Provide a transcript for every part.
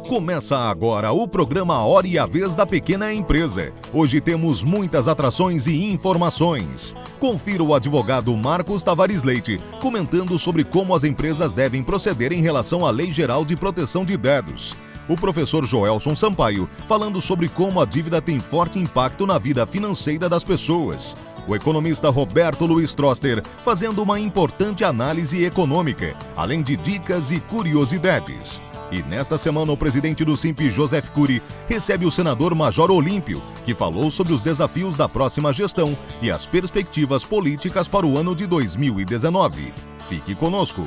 Começa agora o programa Hora e a Vez da Pequena Empresa. Hoje temos muitas atrações e informações. Confira o advogado Marcos Tavares Leite comentando sobre como as empresas devem proceder em relação à Lei Geral de Proteção de Dados. O professor Joelson Sampaio falando sobre como a dívida tem forte impacto na vida financeira das pessoas. O economista Roberto Luiz Troster fazendo uma importante análise econômica, além de dicas e curiosidades. E nesta semana o presidente do Simp, Joseph Cury, recebe o senador Major Olímpio, que falou sobre os desafios da próxima gestão e as perspectivas políticas para o ano de 2019. Fique conosco.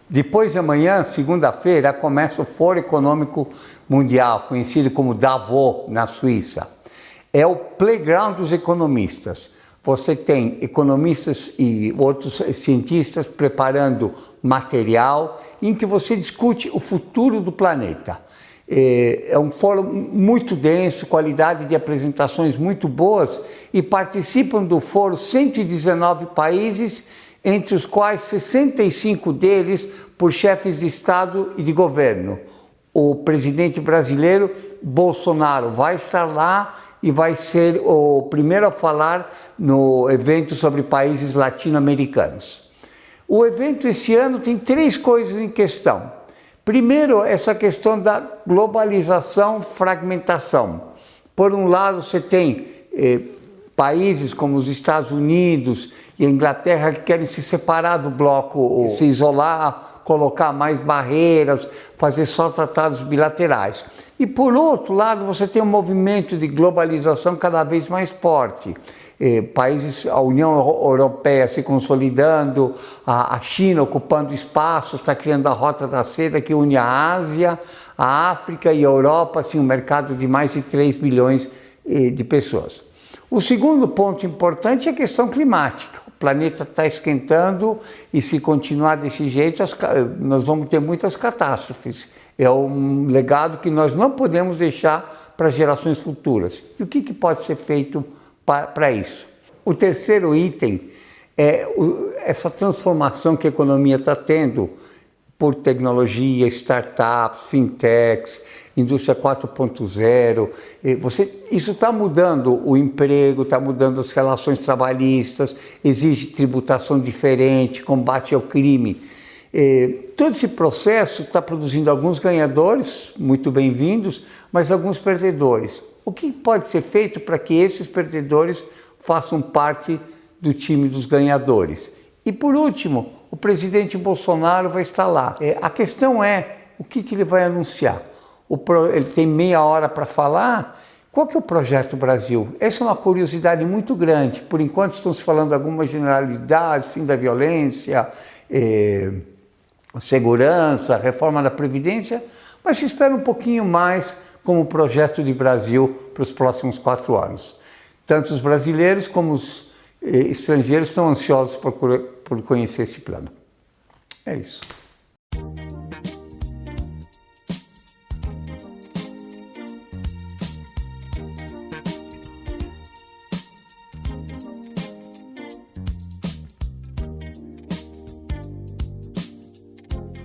Depois de amanhã, segunda-feira, começa o Fórum Econômico Mundial, conhecido como Davos, na Suíça. É o playground dos economistas. Você tem economistas e outros cientistas preparando material em que você discute o futuro do planeta. É um fórum muito denso, qualidade de apresentações muito boas e participam do fórum 119 países, entre os quais 65 deles por chefes de Estado e de governo. O presidente brasileiro, Bolsonaro, vai estar lá e vai ser o primeiro a falar no evento sobre países latino-americanos. O evento esse ano tem 3 coisas em questão. Primeiro, essa questão da globalização, fragmentação. Por um lado, você tem países como os Estados Unidos e a Inglaterra que querem se separar do bloco, se isolar, colocar mais barreiras, fazer só tratados bilaterais. E por outro lado, você tem um movimento de globalização cada vez mais forte. Países, a União Europeia se consolidando, a China ocupando espaço, está criando a Rota da Seda que une a Ásia, a África e a Europa, assim, um mercado de mais de 3 bilhões de pessoas. O segundo ponto importante é a questão climática. O planeta está esquentando e se continuar desse jeito, nós vamos ter muitas catástrofes. É um legado que nós não podemos deixar para gerações futuras. E o que pode ser feito para isso? O terceiro item é essa transformação que a economia está tendo por tecnologia, startups, fintechs, indústria 4.0. Isso está mudando o emprego, está mudando as relações trabalhistas, exige tributação diferente, combate ao crime. Todo esse processo está produzindo alguns ganhadores, muito bem-vindos, mas alguns perdedores. O que pode ser feito para que esses perdedores façam parte do time dos ganhadores? E por último, o presidente Bolsonaro vai estar lá. A questão é, o que ele vai anunciar? Ele tem meia hora para falar. Qual que é o Projeto Brasil? Essa é uma curiosidade muito grande. Por enquanto estão se falando algumas generalidades, fim da violência, segurança, reforma da Previdência, mas se espera um pouquinho mais como Projeto de Brasil para os próximos 4 anos. Tanto os brasileiros como os estrangeiros estão ansiosos por conhecer esse plano. É isso.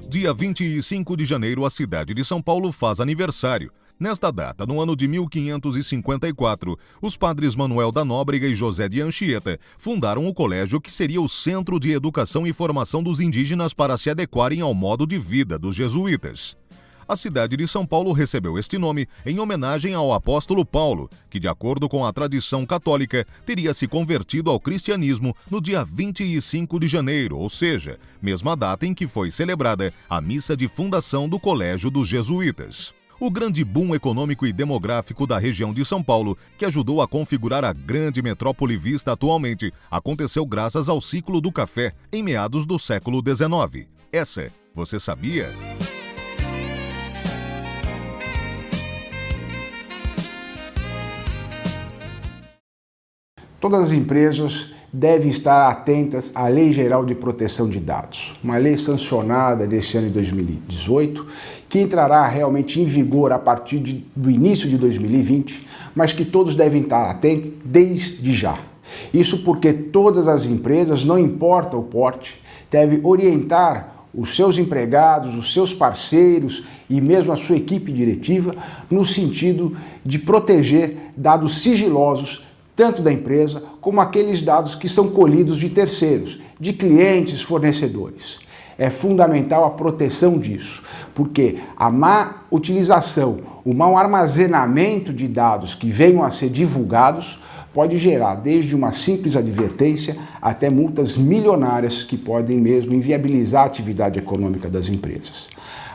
Dia 25 de janeiro, a cidade de São Paulo faz aniversário. Nesta data, no ano de 1554, os padres Manuel da Nóbrega e José de Anchieta fundaram o colégio que seria o centro de educação e formação dos indígenas para se adequarem ao modo de vida dos jesuítas. A cidade de São Paulo recebeu este nome em homenagem ao apóstolo Paulo, que, de acordo com a tradição católica, teria se convertido ao cristianismo no dia 25 de janeiro, ou seja, mesma data em que foi celebrada a missa de fundação do Colégio dos Jesuítas. O grande boom econômico e demográfico da região de São Paulo, que ajudou a configurar a grande metrópole vista atualmente, aconteceu graças ao ciclo do café, em meados do século XIX. Essa, você sabia? Todas as empresas devem estar atentas à Lei Geral de Proteção de Dados, uma lei sancionada desse ano de 2018, que entrará realmente em vigor a partir do início de 2020, mas que todos devem estar atentos desde já. Isso porque todas as empresas, não importa o porte, devem orientar os seus empregados, os seus parceiros e mesmo a sua equipe diretiva no sentido de proteger dados sigilosos tanto da empresa como aqueles dados que são colhidos de terceiros, de clientes, fornecedores. É fundamental a proteção disso, porque a má utilização, o mau armazenamento de dados que venham a ser divulgados pode gerar desde uma simples advertência até multas milionárias que podem mesmo inviabilizar a atividade econômica das empresas.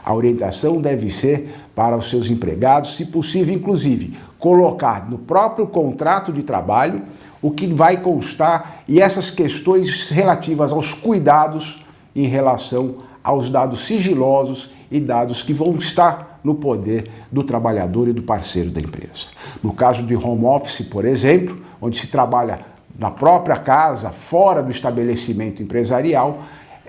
A orientação deve ser para os seus empregados, se possível, inclusive, colocar no próprio contrato de trabalho o que vai constar e essas questões relativas aos cuidados em relação aos dados sigilosos e dados que vão estar no poder do trabalhador e do parceiro da empresa. No caso de home office, por exemplo, onde se trabalha na própria casa, fora do estabelecimento empresarial,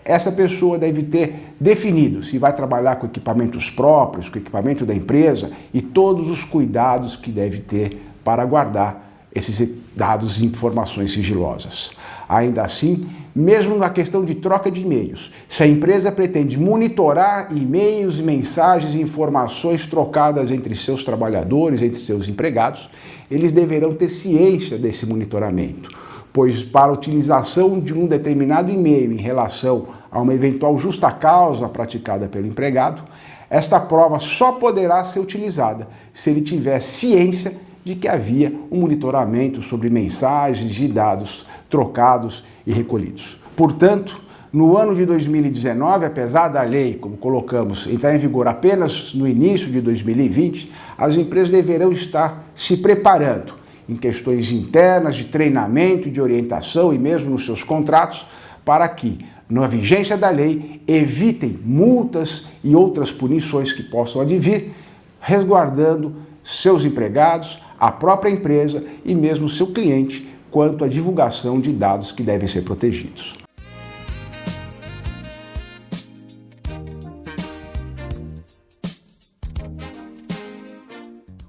essa pessoa deve ter definido se vai trabalhar com equipamentos próprios, com equipamento da empresa e todos os cuidados que deve ter para guardar esses dados e informações sigilosas. Ainda assim, mesmo na questão de troca de e-mails, se a empresa pretende monitorar e-mails, mensagens e informações trocadas entre seus trabalhadores, entre seus empregados, eles deverão ter ciência desse monitoramento, pois para a utilização de um determinado e-mail em relação a uma eventual justa causa praticada pelo empregado, esta prova só poderá ser utilizada se ele tiver ciência de que havia um monitoramento sobre mensagens e dados trocados e recolhidos. Portanto, no ano de 2019, apesar da lei, como colocamos, entrar em vigor apenas no início de 2020, as empresas deverão estar se preparando em questões internas, de treinamento, de orientação e mesmo nos seus contratos, para que, na vigência da lei, evitem multas e outras punições que possam advir, resguardando seus empregados, a própria empresa e mesmo seu cliente quanto à divulgação de dados que devem ser protegidos.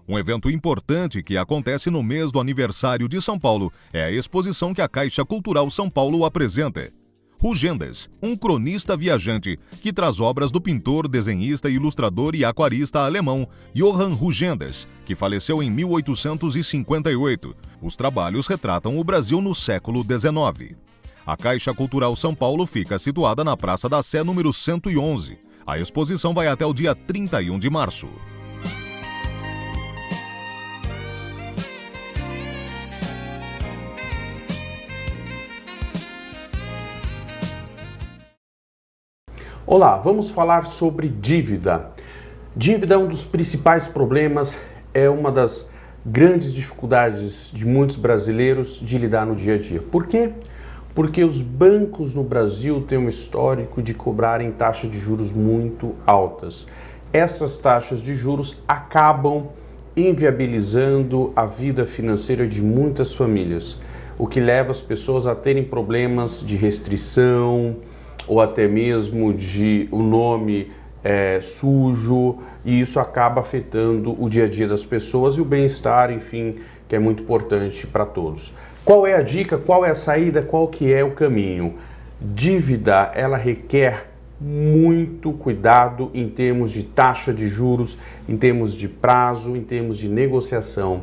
Um evento importante que acontece no mês do aniversário de São Paulo é a exposição que a Caixa Cultural São Paulo apresenta. Rugendas, um cronista viajante que traz obras do pintor, desenhista, ilustrador e aquarista alemão Johann Rugendas, que faleceu em 1858. Os trabalhos retratam o Brasil no século XIX. A Caixa Cultural São Paulo fica situada na Praça da Sé, número 111. A exposição vai até o dia 31 de março. Olá, vamos falar sobre dívida. Dívida é um dos principais problemas, é uma das grandes dificuldades de muitos brasileiros de lidar no dia a dia. Por quê? Porque os bancos no Brasil têm um histórico de cobrarem taxas de juros muito altas. Essas taxas de juros acabam inviabilizando a vida financeira de muitas famílias, o que leva as pessoas a terem problemas de restrição, ou até mesmo de o nome sujo, e isso acaba afetando o dia a dia das pessoas e o bem-estar, enfim, que é muito importante para todos. Qual é a dica, qual é a saída, qual que é o caminho? Dívida, ela requer muito cuidado em termos de taxa de juros, em termos de prazo, em termos de negociação.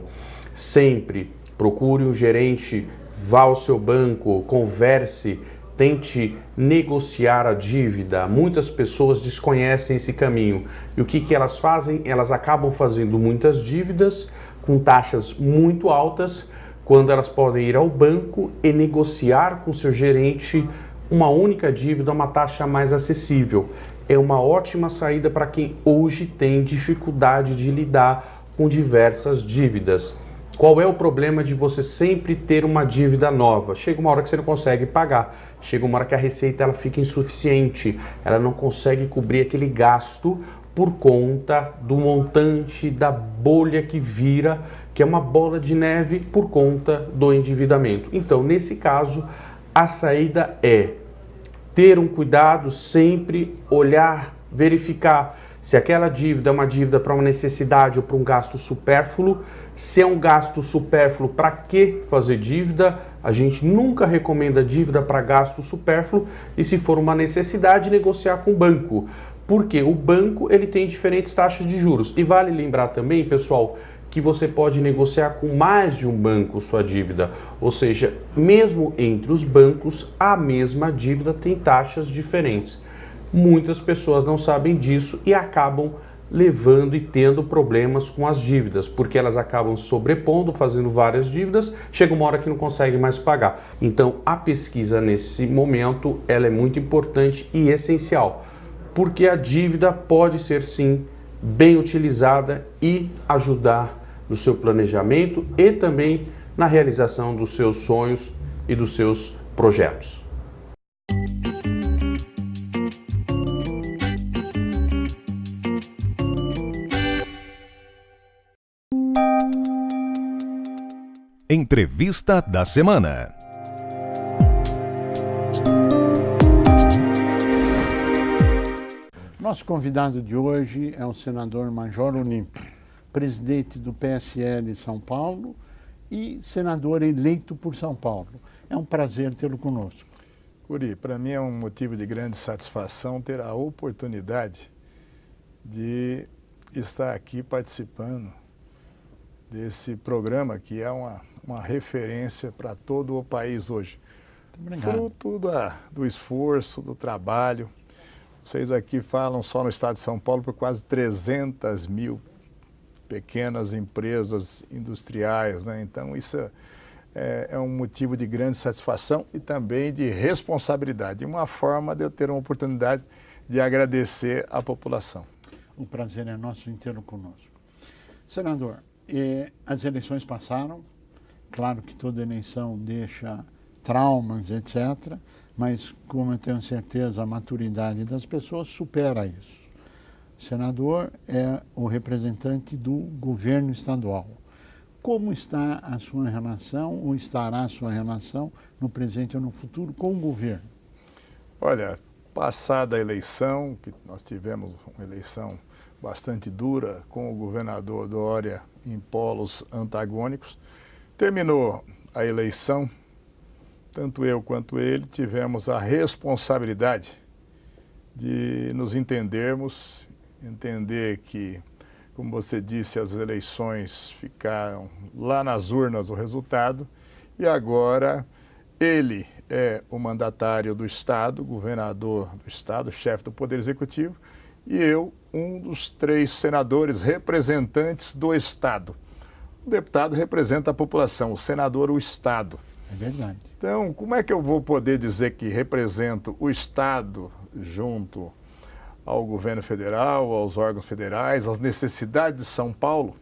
Sempre procure um gerente, vá ao seu banco, converse, tente negociar a dívida. Muitas pessoas desconhecem esse caminho. E o que elas fazem? Elas acabam fazendo muitas dívidas com taxas muito altas, quando elas podem ir ao banco e negociar com seu gerente uma única dívida, uma taxa mais acessível. É uma ótima saída para quem hoje tem dificuldade de lidar com diversas dívidas. Qual é o problema de você sempre ter uma dívida nova? Chega uma hora que você não consegue pagar, chega uma hora que a receita ela fica insuficiente, ela não consegue cobrir aquele gasto por conta do montante da bolha que vira, que é uma bola de neve por conta do endividamento. Então, nesse caso, a saída é ter um cuidado, sempre olhar, verificar se aquela dívida é uma dívida para uma necessidade ou para um gasto supérfluo. Se é um gasto supérfluo, para que fazer dívida? A gente nunca recomenda dívida para gasto supérfluo e, se for uma necessidade, negociar com o banco. Porque o banco ele tem diferentes taxas de juros. E vale lembrar também, pessoal, que você pode negociar com mais de um banco sua dívida. Ou seja, mesmo entre os bancos, a mesma dívida tem taxas diferentes. Muitas pessoas não sabem disso e acabam levando e tendo problemas com as dívidas, porque elas acabam sobrepondo, fazendo várias dívidas, chega uma hora que não conseguem mais pagar. Então, a pesquisa nesse momento, ela é muito importante e essencial, porque a dívida pode ser, sim, bem utilizada e ajudar no seu planejamento e também na realização dos seus sonhos e dos seus projetos. Entrevista da semana. Nosso convidado de hoje é o senador Major Olímpio, presidente do PSL São Paulo e senador eleito por São Paulo. É um prazer tê-lo conosco. Curi, para mim é um motivo de grande satisfação ter a oportunidade de estar aqui participando desse programa que é uma referência para todo o país hoje. Fruto do esforço, do trabalho. Vocês aqui falam só no estado de São Paulo por quase 300 mil pequenas empresas industriais, né? Então isso é um motivo de grande satisfação e também de responsabilidade. Uma forma de eu ter uma oportunidade de agradecer à população. O prazer é nosso em tê-lo conosco. Senador, as eleições passaram, claro que toda eleição deixa traumas, etc., mas, como eu tenho certeza, a maturidade das pessoas supera isso. O senador é o representante do governo estadual. Como está a sua relação, ou estará a sua relação, no presente ou no futuro, com o governo? Olha, passada a eleição, que nós tivemos uma eleição bastante dura, com o governador Dória em polos antagônicos, terminou a eleição, tanto eu quanto ele tivemos a responsabilidade de nos entendermos, entender que, como você disse, as eleições ficaram lá nas urnas o resultado, e agora ele é o mandatário do Estado, governador do Estado, chefe do Poder Executivo, e eu, um dos 3 senadores representantes do Estado. O deputado representa a população, o senador o Estado. É verdade. Então, como é que eu vou poder dizer que represento o Estado junto ao governo federal, aos órgãos federais, às necessidades de São Paulo,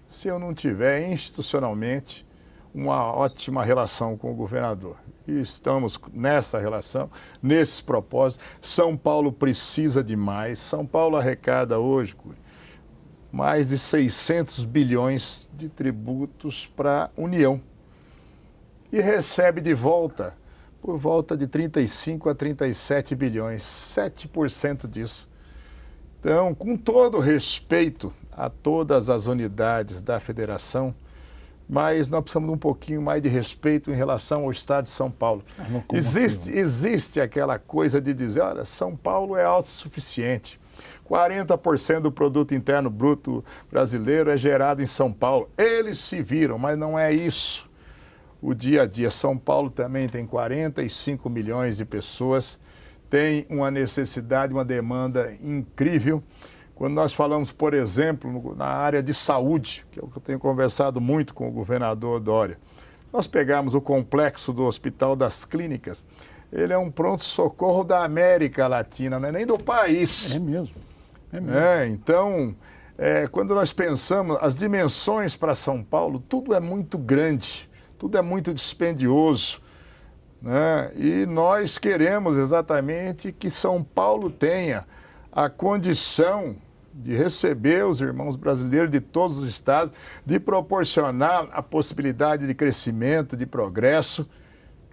se eu não tiver institucionalmente uma ótima relação com o governador? E estamos nessa relação, nesses propósitos. São Paulo precisa de mais. São Paulo arrecada hoje mais de 600 bilhões de tributos para a União e recebe de volta por volta de 35 a 37 bilhões, 7% disso. Então, com todo respeito a todas as unidades da federação, mas nós precisamos de um pouquinho mais de respeito em relação ao Estado de São Paulo. Existe aquela coisa de dizer, olha, São Paulo é autossuficiente. 40% do produto interno bruto brasileiro é gerado em São Paulo. Eles se viram, mas não é isso. O dia a dia, São Paulo também tem 45 milhões de pessoas, tem uma necessidade, uma demanda incrível. Quando nós falamos, por exemplo, na área de saúde, que é o que eu tenho conversado muito com o governador Dória, nós pegamos o complexo do Hospital das Clínicas, ele é um pronto-socorro da América Latina, não é nem do país. É mesmo. Então, quando nós pensamos as dimensões para São Paulo, tudo é muito grande, tudo é muito dispendioso, né? E nós queremos exatamente que São Paulo tenha a condição de receber os irmãos brasileiros de todos os estados, de proporcionar a possibilidade de crescimento, de progresso,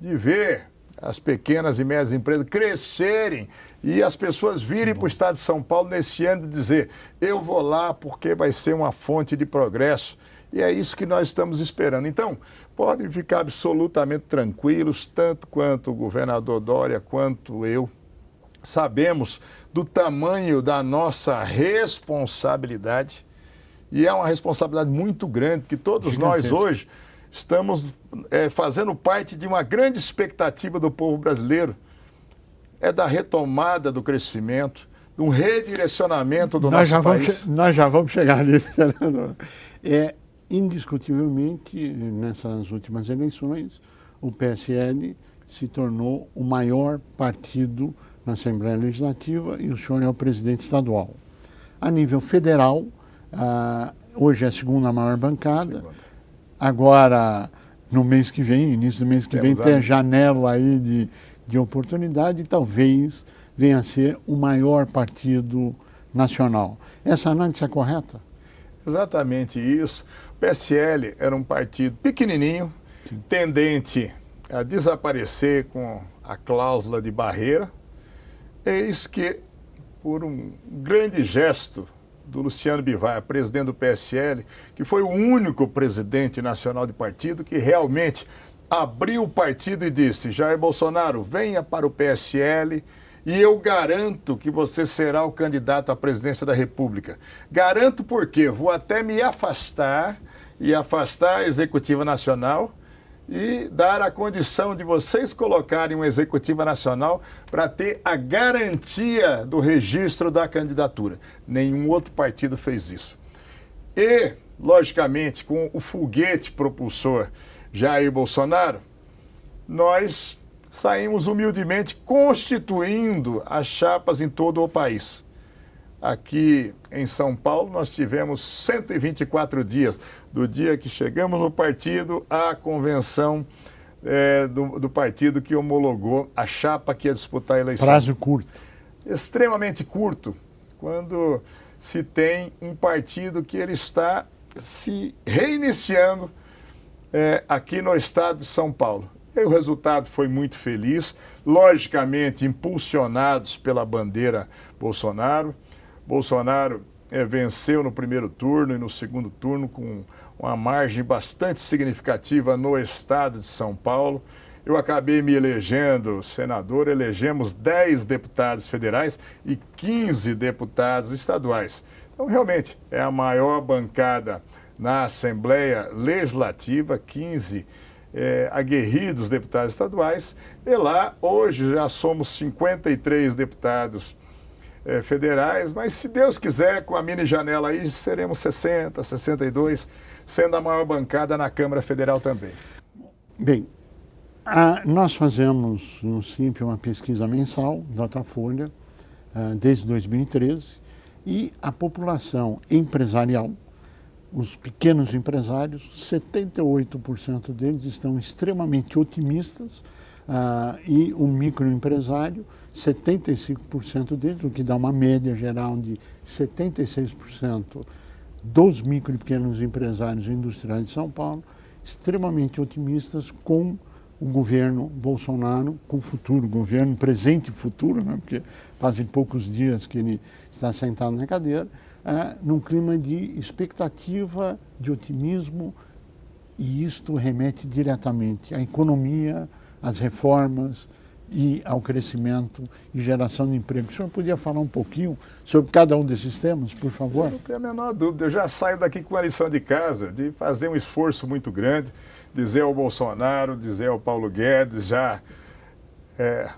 de ver as pequenas e médias empresas crescerem e as pessoas virem para o estado de São Paulo nesse ano e dizer, eu vou lá porque vai ser uma fonte de progresso. E é isso que nós estamos esperando. Então, podem ficar absolutamente tranquilos, tanto quanto o governador Dória quanto eu. Sabemos do tamanho da nossa responsabilidade, e é uma responsabilidade muito grande, porque todos nós hoje estamos fazendo parte de uma grande expectativa do povo brasileiro, é da retomada do crescimento, de um redirecionamento do nosso país. Nós já vamos chegar nisso, senador. Indiscutivelmente, nessas últimas eleições, o PSL se tornou o maior partido na Assembleia Legislativa e o senhor é o presidente estadual. A nível federal, hoje é a segunda maior bancada. Agora, no mês que vem, início do mês que vem, tem a janela aí de oportunidade e talvez venha a ser o maior partido nacional. Essa análise é correta? Exatamente isso. O PSL era um partido pequenininho, tendente a desaparecer com a cláusula de barreira. Eis que, por um grande gesto do Luciano Bivar, presidente do PSL, que foi o único presidente nacional de partido que realmente abriu o partido e disse: Jair Bolsonaro, venha para o PSL e eu garanto que você será o candidato à presidência da República. Garanto porque vou até me afastar e afastar a Executiva Nacional e dar a condição de vocês colocarem uma Executiva Nacional para ter a garantia do registro da candidatura. Nenhum outro partido fez isso. E, logicamente, com o foguete propulsor Jair Bolsonaro, nós saímos humildemente constituindo as chapas em todo o país. Aqui em São Paulo, nós tivemos 124 dias, do dia que chegamos no partido à convenção do partido que homologou a chapa que ia disputar a eleição. Prazo curto. Extremamente curto, quando se tem um partido que ele está se reiniciando aqui no estado de São Paulo. E o resultado foi muito feliz, logicamente impulsionados pela bandeira Bolsonaro. Bolsonaro venceu no primeiro turno e no segundo turno com uma margem bastante significativa no estado de São Paulo. Eu acabei me elegendo senador, elegemos 10 deputados federais e 15 deputados estaduais. Então, realmente, é a maior bancada na Assembleia Legislativa, 15 aguerridos deputados estaduais. E lá, hoje, já somos 53 deputados federais, mas se Deus quiser, com a mini janela aí, seremos 60, 62, sendo a maior bancada na Câmara Federal também. Bem, nós fazemos no SINP uma pesquisa mensal, Datafolha, desde 2013, e a população empresarial, os pequenos empresários, 78% deles estão extremamente otimistas, e o microempresário, 75% deles, o que dá uma média geral de 76% dos micro e pequenos empresários industriais de São Paulo, extremamente otimistas com o governo Bolsonaro, com o futuro governo, presente e futuro, né, porque fazem poucos dias que ele está sentado na cadeira, num clima de expectativa, de otimismo, e isto remete diretamente à economia, às reformas e ao crescimento e geração de emprego. O senhor podia falar um pouquinho sobre cada um desses temas, por favor? Não tenho a menor dúvida. Eu já saio daqui com a lição de casa, de fazer um esforço muito grande, dizer ao Bolsonaro, dizer ao Paulo Guedes, já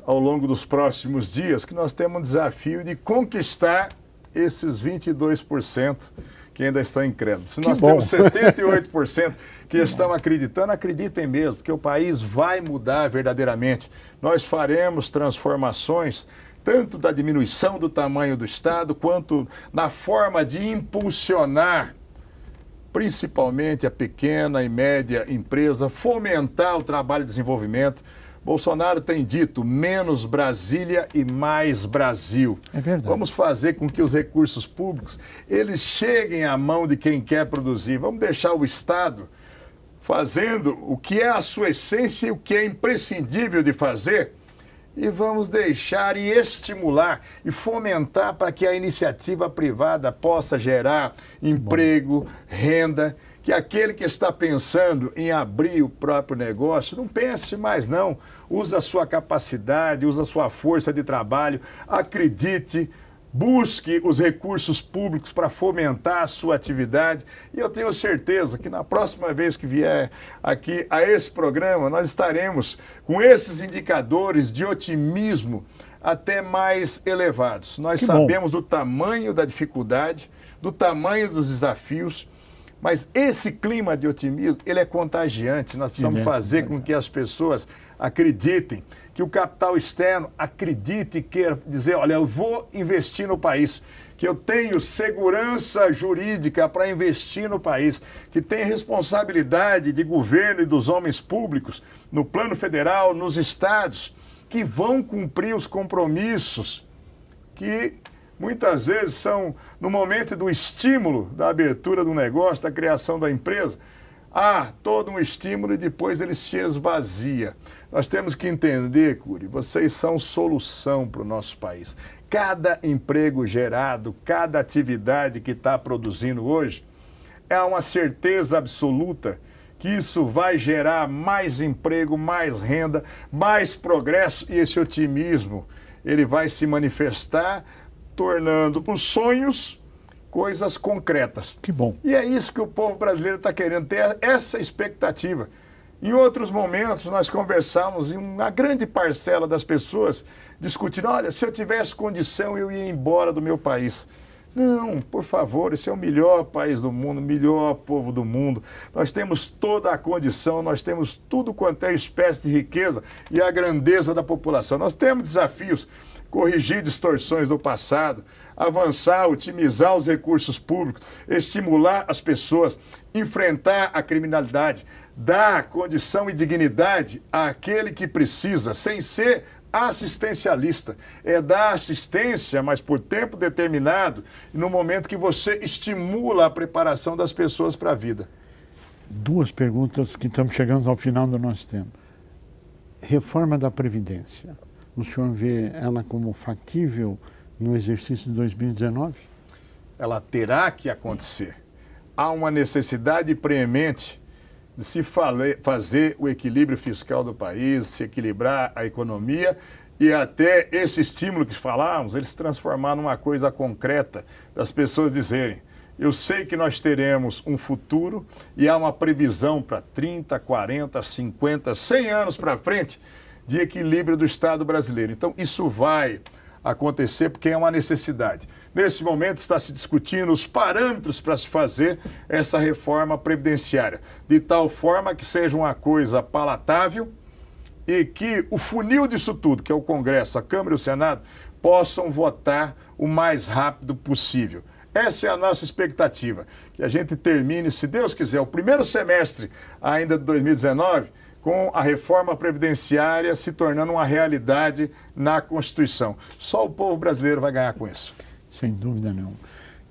ao longo dos próximos dias, que nós temos um desafio de conquistar esses 22% que ainda estão incrédulos. Se nós temos 78% que estão acreditando, acreditem mesmo, porque o país vai mudar verdadeiramente. Nós faremos transformações, tanto da diminuição do tamanho do Estado, quanto na forma de impulsionar, principalmente a pequena e média empresa, fomentar o trabalho e desenvolvimento. Bolsonaro tem dito menos Brasília e mais Brasil. É verdade. Vamos fazer com que os recursos públicos eles cheguem à mão de quem quer produzir. Vamos deixar o Estado fazendo o que é a sua essência e o que é imprescindível de fazer. E vamos deixar e estimular e fomentar para que a iniciativa privada possa gerar emprego, renda, que aquele que está pensando em abrir o próprio negócio, não pense mais não. Use a sua capacidade, use a sua força de trabalho, acredite, busque os recursos públicos para fomentar a sua atividade. E eu tenho certeza que na próxima vez que vier aqui a esse programa, nós estaremos com esses indicadores de otimismo até mais elevados. Nós sabemos do tamanho da dificuldade, do tamanho dos desafios, mas esse clima de otimismo, ele é contagiante. Nós precisamos fazer com que as pessoas acreditem, que o capital externo acredite e queira dizer, olha, eu vou investir no país, que eu tenho segurança jurídica para investir no país, que tem responsabilidade de governo e dos homens públicos no plano federal, nos estados, que vão cumprir os compromissos que muitas vezes são no momento do estímulo da abertura do negócio, da criação da empresa, há todo um estímulo e depois ele se esvazia. Nós temos que entender, Cury, vocês são solução para o nosso país. Cada emprego gerado, cada atividade que está produzindo hoje, é uma certeza absoluta que isso vai gerar mais emprego, mais renda, mais progresso, e esse otimismo, ele vai se manifestar tornando os sonhos coisas concretas. Que bom. E é isso que o povo brasileiro está querendo, ter essa expectativa. Em outros momentos, nós conversamos e uma grande parcela das pessoas discutindo, olha, se eu tivesse condição, eu ia embora do meu país. Não, por favor, esse é o melhor país do mundo, o melhor povo do mundo. Nós temos toda a condição, nós temos tudo quanto é espécie de riqueza e a grandeza da população. Nós temos desafios, corrigir distorções do passado, avançar, otimizar os recursos públicos, estimular as pessoas, enfrentar a criminalidade, dar condição e dignidade àquele que precisa, sem ser assistencialista. É dar assistência, mas por tempo determinado, e no momento que você estimula a preparação das pessoas para a vida. Duas perguntas que estamos chegando ao final do nosso tempo. Reforma da Previdência. O senhor vê ela como factível no exercício de 2019? Ela terá que acontecer. Há uma necessidade preemente de se fazer o equilíbrio fiscal do país, se equilibrar a economia e até esse estímulo que falávamos, ele se transformar numa coisa concreta, das pessoas dizerem, eu sei que nós teremos um futuro e há uma previsão para 30, 40, 50, 100 anos para frente de equilíbrio do Estado brasileiro. Então, isso vai acontecer porque é uma necessidade. Nesse momento está se discutindo os parâmetros para se fazer essa reforma previdenciária, de tal forma que seja uma coisa palatável e que o funil disso tudo, que é o Congresso, a Câmara e o Senado, possam votar o mais rápido possível. Essa é a nossa expectativa, que a gente termine, se Deus quiser, o primeiro semestre ainda de 2019, com a reforma previdenciária se tornando uma realidade na Constituição. Só o povo brasileiro vai ganhar com isso. Sem dúvida nenhuma.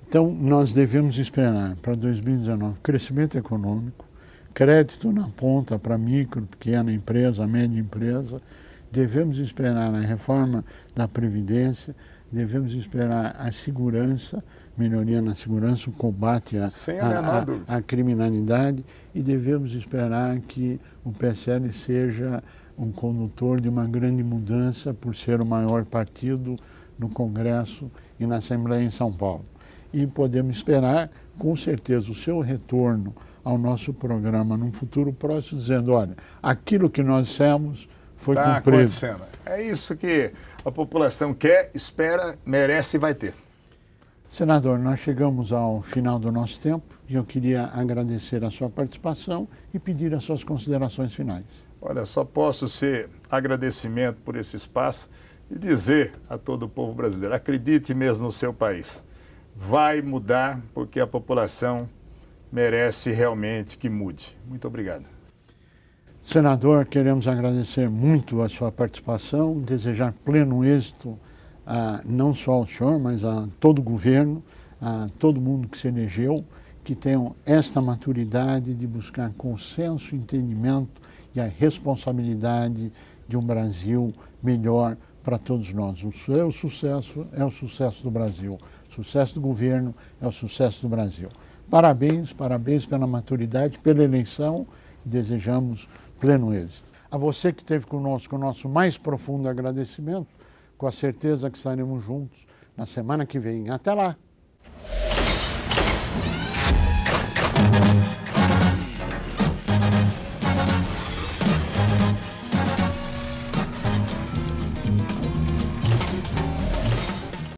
Então, nós devemos esperar para 2019 crescimento econômico, crédito na ponta para micro, pequena empresa, média empresa. Devemos esperar a reforma da Previdência, devemos esperar a segurança, melhoria na segurança, o combate à criminalidade, e devemos esperar que o PSL seja um condutor de uma grande mudança por ser o maior partido no Congresso e na Assembleia em São Paulo. E podemos esperar, com certeza, o seu retorno ao nosso programa num futuro próximo, dizendo, olha, aquilo que nós dissemos foi cumprido. Está acontecendo. É isso que a população quer, espera, merece e vai ter. Senador, nós chegamos ao final do nosso tempo e eu queria agradecer a sua participação e pedir as suas considerações finais. Olha, só posso ser agradecimento por esse espaço e dizer a todo o povo brasileiro, acredite mesmo no seu país. Vai mudar porque a população merece realmente que mude. Muito obrigado. Senador, queremos agradecer muito a sua participação, desejar pleno êxito não só ao senhor, mas a todo o governo, a todo mundo que se elegeu, que tenham esta maturidade de buscar consenso, entendimento e a responsabilidade de um Brasil melhor para todos nós. O seu sucesso é o sucesso do Brasil, o sucesso do governo é o sucesso do Brasil. Parabéns, parabéns pela maturidade, pela eleição, desejamos pleno êxito. A você que esteve conosco, o nosso mais profundo agradecimento, com a certeza que estaremos juntos na semana que vem. Até lá!